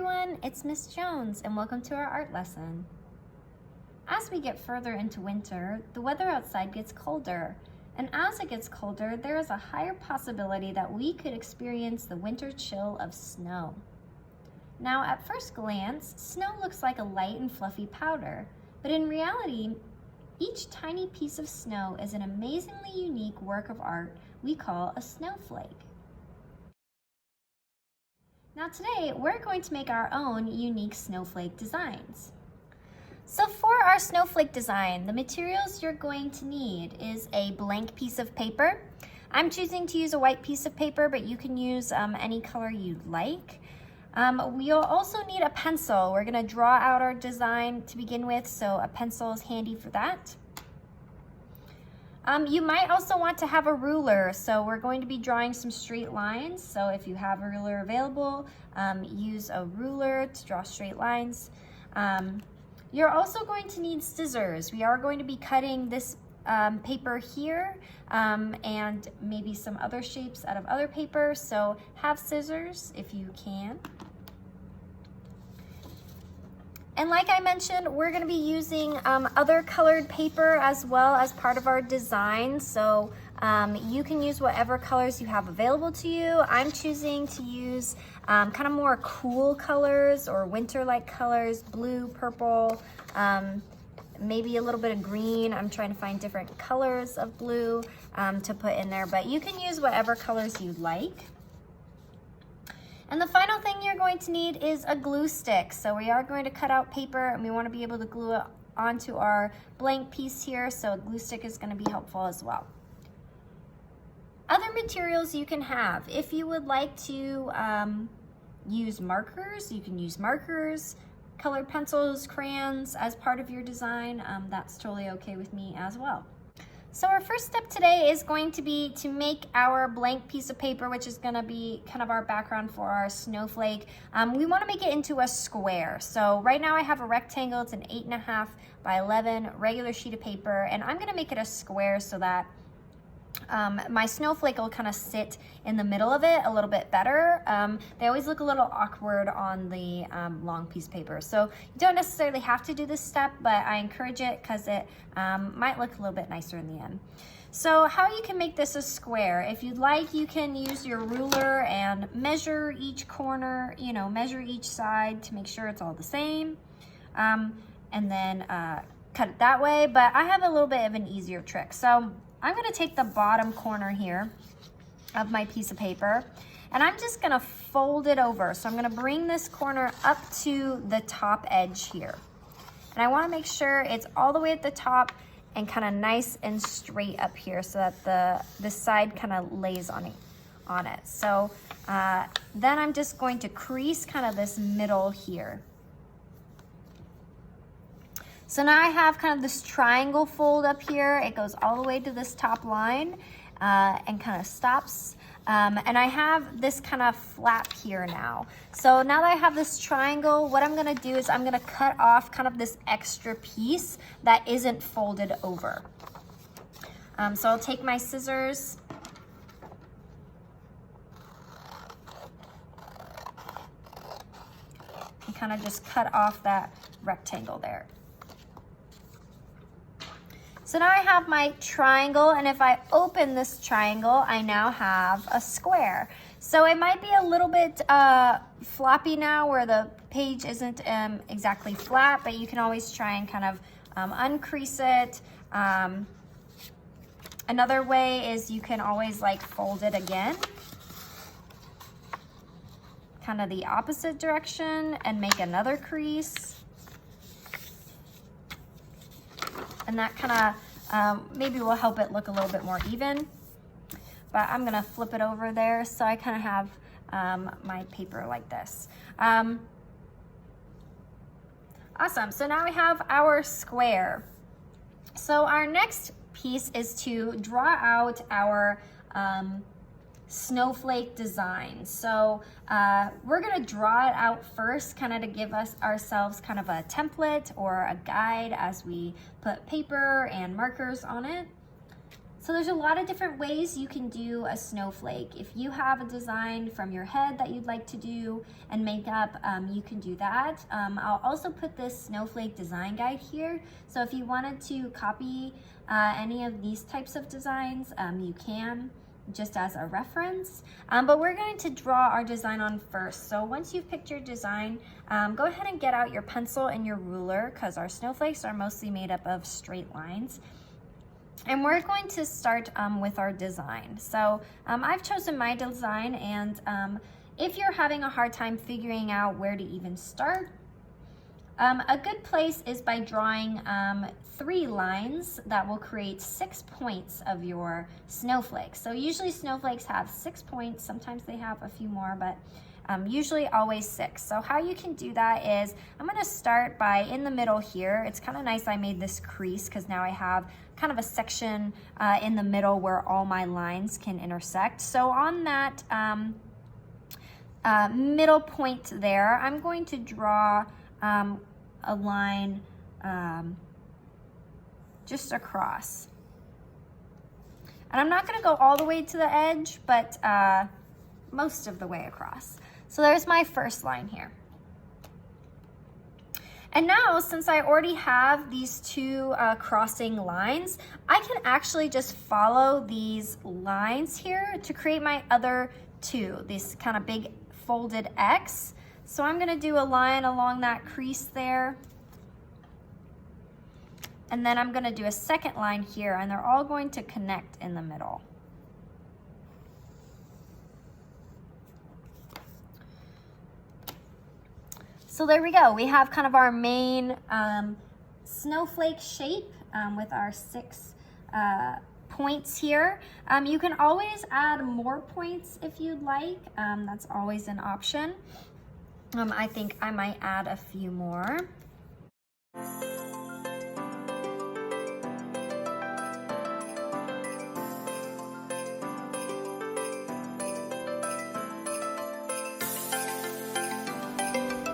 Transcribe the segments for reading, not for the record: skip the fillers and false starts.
everyone, it's Miss Jones and welcome to our art lesson. As we get further into winter, the weather outside gets colder, and as it gets colder, there is a higher possibility that we could experience the winter chill of snow. Now, at first glance, snow looks like a light and fluffy powder, but in reality, each tiny piece of snow is an amazingly unique work of art we call a snowflake. Now today, we're going to make our own unique snowflake designs. So for our snowflake design, the materials you're going to need is a blank piece of paper. I'm choosing to use a white piece of paper, but you can use any color you'd like. We'll also need a pencil. We're gonna draw out our design to begin with, so a pencil is handy for that. You might also want to have a ruler, so we're going to be drawing some straight lines. So if you have a ruler available, use a ruler to draw straight lines. You're also going to need scissors. We are going to be cutting this paper here and maybe some other shapes out of other paper, so have scissors if you can. And like I mentioned, we're gonna be using other colored paper as well as part of our design. So you can use whatever colors you have available to you. I'm choosing to use kind of more cool colors or winter-like colors, blue, purple, maybe a little bit of green. I'm trying to find different colors of blue to put in there, but you can use whatever colors you like. And the final thing you're going to need is a glue stick. So we are going to cut out paper and we want to be able to glue it onto our blank piece here, so a glue stick is going to be helpful as well. Other materials you can have, if you would like to use markers, you can use markers, colored pencils, crayons as part of your design. That's totally okay with me as well. So our first step today is going to be to make our blank piece of paper, which is gonna be kind of our background for our snowflake. We wanna make it into a square. So right now I have a rectangle, it's an 8.5 by 11 regular sheet of paper, and I'm gonna make it a square so that my snowflake will kind of sit in the middle of it a little bit better. They always look a little awkward on the long piece of paper. So you don't necessarily have to do this step, but I encourage it because it might look a little bit nicer in the end. So how you can make this a square, if you'd like, you can use your ruler and measure each corner, measure each side to make sure it's all the same. And then cut it that way, but I have a little bit of an easier trick. So I'm gonna take the bottom corner here of my piece of paper and I'm just gonna fold it over. So I'm gonna bring this corner up to the top edge here. And I wanna make sure it's all the way at the top and kind of nice and straight up here so that the side kind of lays on it. So then I'm just going to crease kind of this middle here. So now I have kind of this triangle fold up here. It goes all the way to this top line and kind of stops. And I have this kind of flap here now. So now that I have this triangle, what I'm gonna do is I'm gonna cut off kind of this extra piece that isn't folded over. So I'll take my scissors and kind of just cut off that rectangle there. So now I have my triangle, and if I open this triangle, I now have a square. So it might be a little bit floppy now where the page isn't exactly flat, but you can always try and kind of uncrease it. Another way is you can always fold it again, kind of the opposite direction, and make another crease. And that kind of maybe will help it look a little bit more even. But I'm gonna flip it over there so I kind of have my paper like this. Awesome, so now we have our square. So our next piece is to draw out our snowflake design. So we're gonna draw it out first, kind of to give ourselves kind of a template or a guide as we put paper and markers on it. So there's a lot of different ways you can do a snowflake. If you have a design from your head that you'd like to do and make up, you can do that. I'll also put this Snowflake Design Guide here. So if you wanted to copy any of these types of designs, you can, just as a reference. But we're going to draw our design on first. So once you've picked your design, go ahead and get out your pencil and your ruler, because our snowflakes are mostly made up of straight lines. And we're going to start with our design. So I've chosen my design, and if you're having a hard time figuring out where to even start, a good place is by drawing 3 lines that will create 6 points of your snowflakes. So usually snowflakes have 6 points, sometimes they have a few more, but usually always 6. So how you can do that is, I'm gonna start by in the middle here. It's kind of nice I made this crease because now I have kind of a section in the middle where all my lines can intersect. So on that middle point there, I'm going to draw a line just across. And I'm not gonna go all the way to the edge, but most of the way across. So there's my first line here. And now, since I already have these 2 crossing lines, I can actually just follow these lines here to create my other 2, this kind of big folded X. So I'm gonna do a line along that crease there. And then I'm gonna do a second line here, and they're all going to connect in the middle. So there we go. We have kind of our main snowflake shape with our 6 points here. You can always add more points if you'd like. That's always an option. I think I might add a few more.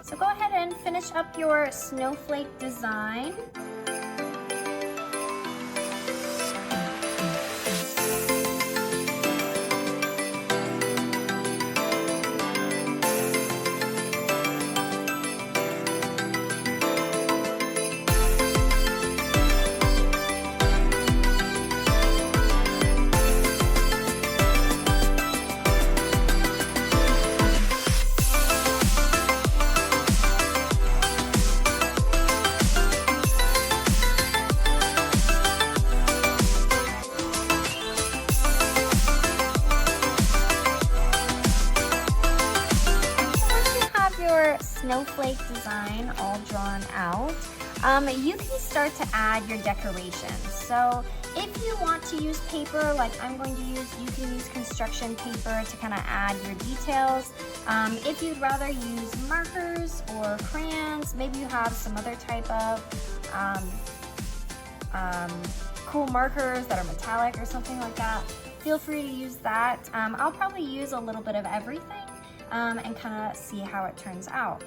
So go ahead and finish up your snowflake design. Snowflake design all drawn out, you can start to add your decorations. So if you want to use paper like I'm going to use, you can use construction paper to kind of add your details. If you'd rather use markers or crayons, maybe you have some other type of cool markers that are metallic or something like that, feel free to use that. I'll probably use a little bit of everything and kind of see how it turns out.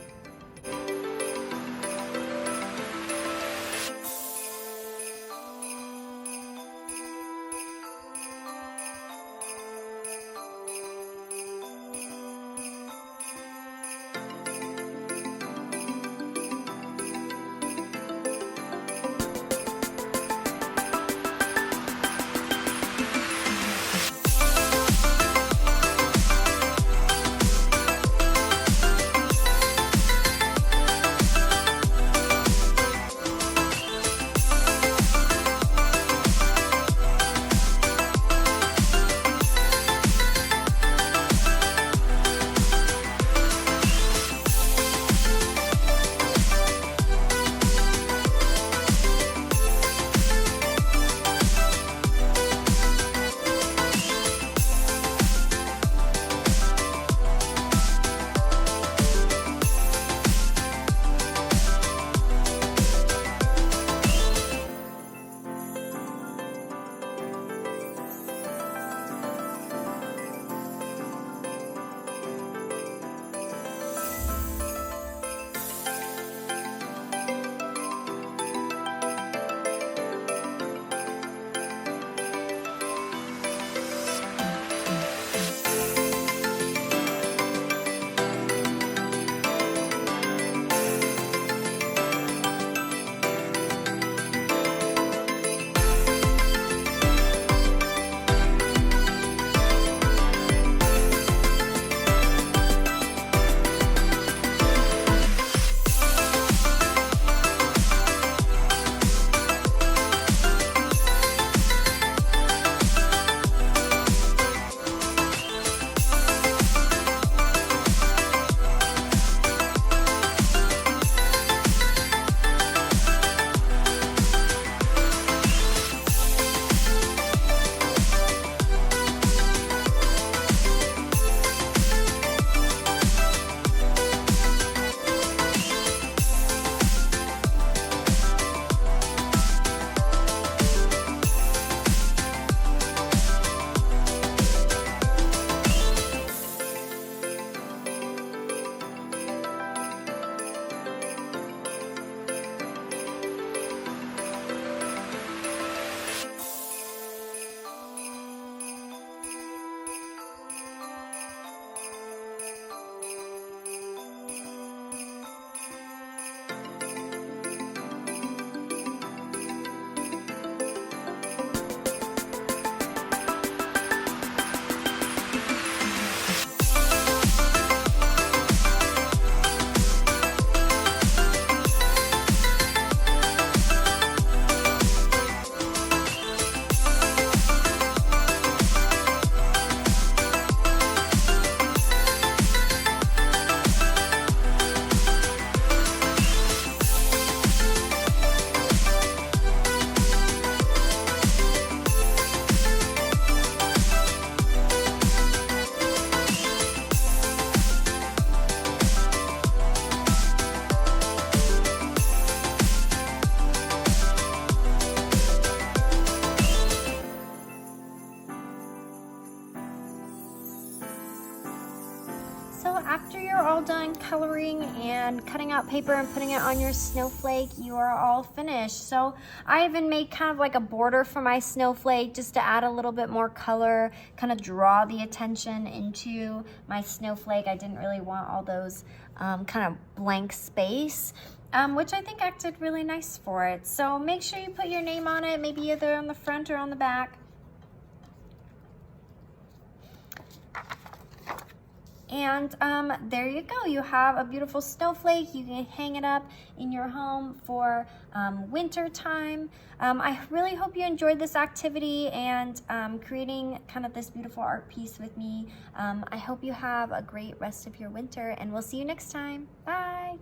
coloring and cutting out paper and putting it on your snowflake, you are all finished. So I even made kind of like a border for my snowflake just to add a little bit more color, kind of draw the attention into my snowflake. I didn't really want all those kind of blank space. Which I think acted really nice for it. So make sure you put your name on it, maybe either on the front or on the back. And there you go. You have a beautiful snowflake. You can hang it up in your home for winter time. I really hope you enjoyed this activity and creating kind of this beautiful art piece with me. I hope you have a great rest of your winter, and we'll see you next time. Bye.